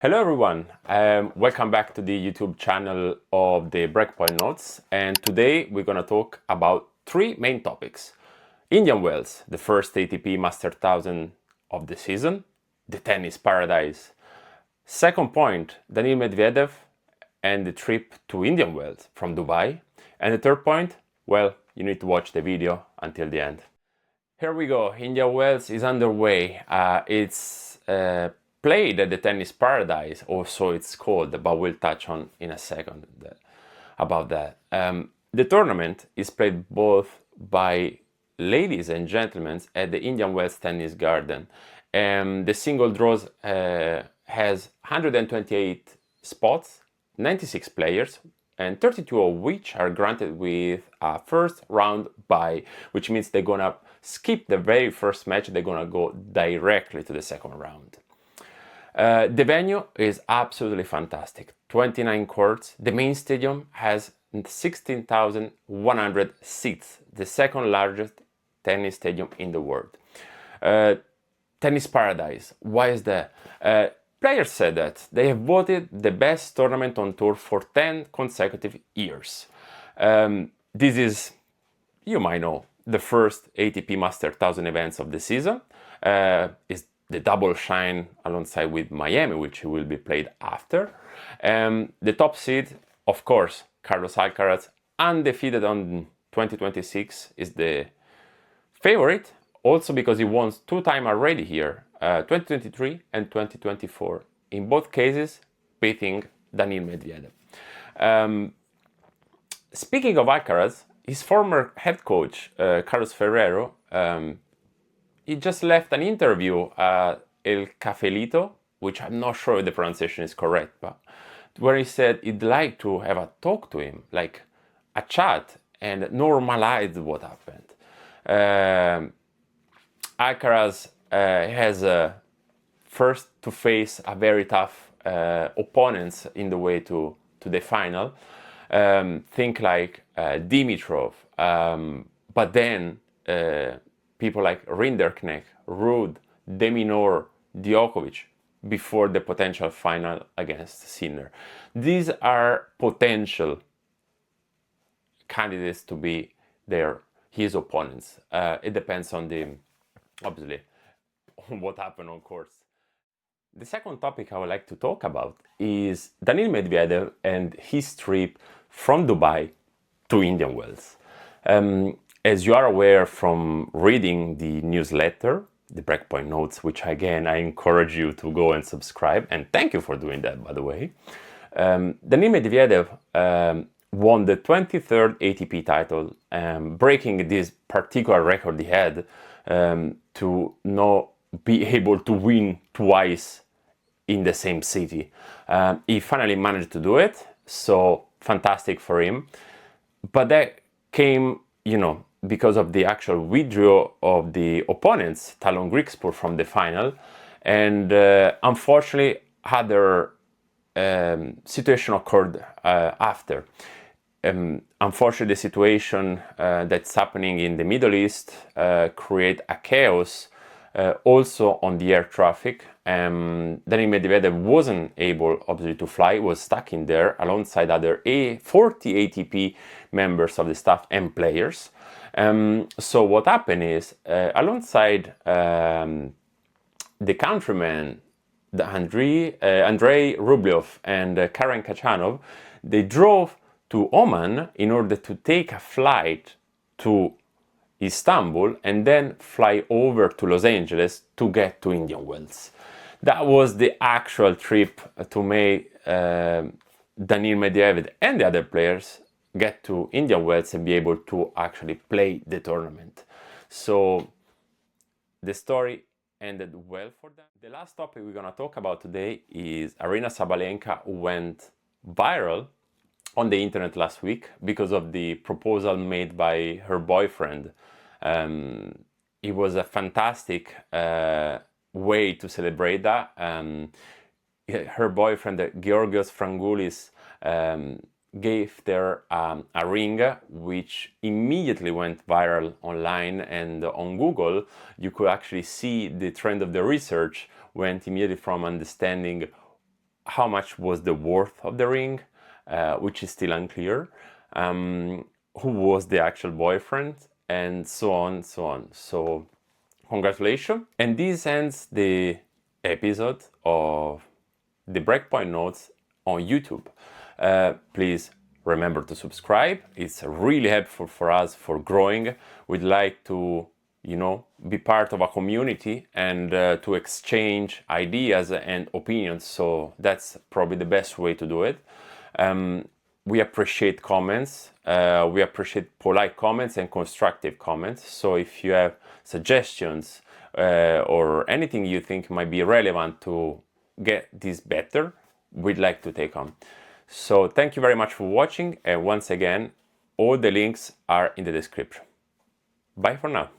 Hello everyone, welcome back to the YouTube channel of the BreakPoint Notes, and today we're going to talk about three main topics. Indian Wells, the first ATP Master 1000 of the season, the tennis paradise. Second point, Daniil Medvedev and the trip to Indian Wells from Dubai. And the third point, well, you need to watch the video until the end. Here we go, Indian Wells is underway. It's played at the Tennis Paradise, or so it's called, but we'll touch on in a second about that. The tournament is played both by ladies and gentlemen at the Indian Wells Tennis Garden. The single draws has 128 spots, 96 players, and 32 of which are granted with a first round bye, which means they're gonna skip the very first match, they're gonna go directly to the second round. The venue is absolutely fantastic. 29 courts. The main stadium has 16,100 seats, the second largest tennis stadium in the world. Tennis Paradise. Why is that? Players said that they have voted the best tournament on tour for 10 consecutive years. This is, you might know, the first ATP Master 1000 events of the season. Is the double shine alongside with Miami, which will be played after. The top seed, of course, Carlos Alcaraz, undefeated on 2026, is the favorite, also because he won two times already here, 2023 and 2024. In both cases, beating Daniil Medvedev. Speaking of Alcaraz, his former head coach, Carlos Ferrero, he just left an interview at El Cafelito, which I'm not sure if the pronunciation is correct, but where he said he'd like to have a talk to him, like a chat, and normalize what happened. Alcaraz has first to face a very tough opponents in the way to the final. Think like Dimitrov, but then people like Rinderknecht, Ruud, Deminor, Djokovic before the potential final against Sinner. These are potential candidates to be his opponents. It depends on obviously, what happened on course. The second topic I would like to talk about is Daniil Medvedev and his trip from Dubai to Indian Wells. As you are aware from reading the newsletter, the BreakPoint Notes, which again I encourage you to go and subscribe, and thank you for doing that, by the way. Daniil Medvedev won the 23rd ATP title, breaking this particular record he had to not be able to win twice in the same city. He finally managed to do it, so fantastic for him. But that came, because of the actual withdrawal of the opponents, Talon Griekspoor, from the final. And unfortunately, other situation occurred after. Unfortunately, the situation that's happening in the Middle East create a chaos also on the air traffic. Daniil Medvedev wasn't able, obviously, to fly, was stuck in there alongside other 40 ATP members of the staff and players. So what happened is, alongside the countrymen, Andrei Rublev and Karen Kachanov, they drove to Oman in order to take a flight to Istanbul and then fly over to Los Angeles to get to Indian Wells. That was the actual trip to make Daniil Medvedev and the other players get to Indian Wells and be able to actually play the tournament. So the story ended well for them. The last topic we're going to talk about today is Aryna Sabalenka, who went viral on the internet last week because of the proposal made by her boyfriend. It was a fantastic way to celebrate that. Her boyfriend, Georgios Frangoulis, gave her a ring, which immediately went viral online, and on Google you could actually see the trend of the research went immediately from understanding how much was the worth of the ring, which is still unclear, who was the actual boyfriend, and so on, so on. So congratulations. And this ends the episode of the BreakPoint Notes on YouTube. Please remember to subscribe. It's really helpful for us for growing. We'd like to, be part of a community and to exchange ideas and opinions. So that's probably the best way to do it. We appreciate comments. We appreciate polite comments and constructive comments. So if you have suggestions or anything you think might be relevant to get this better, we'd like to take on. So thank you very much for watching, and once again, all the links are in the description. Bye for now.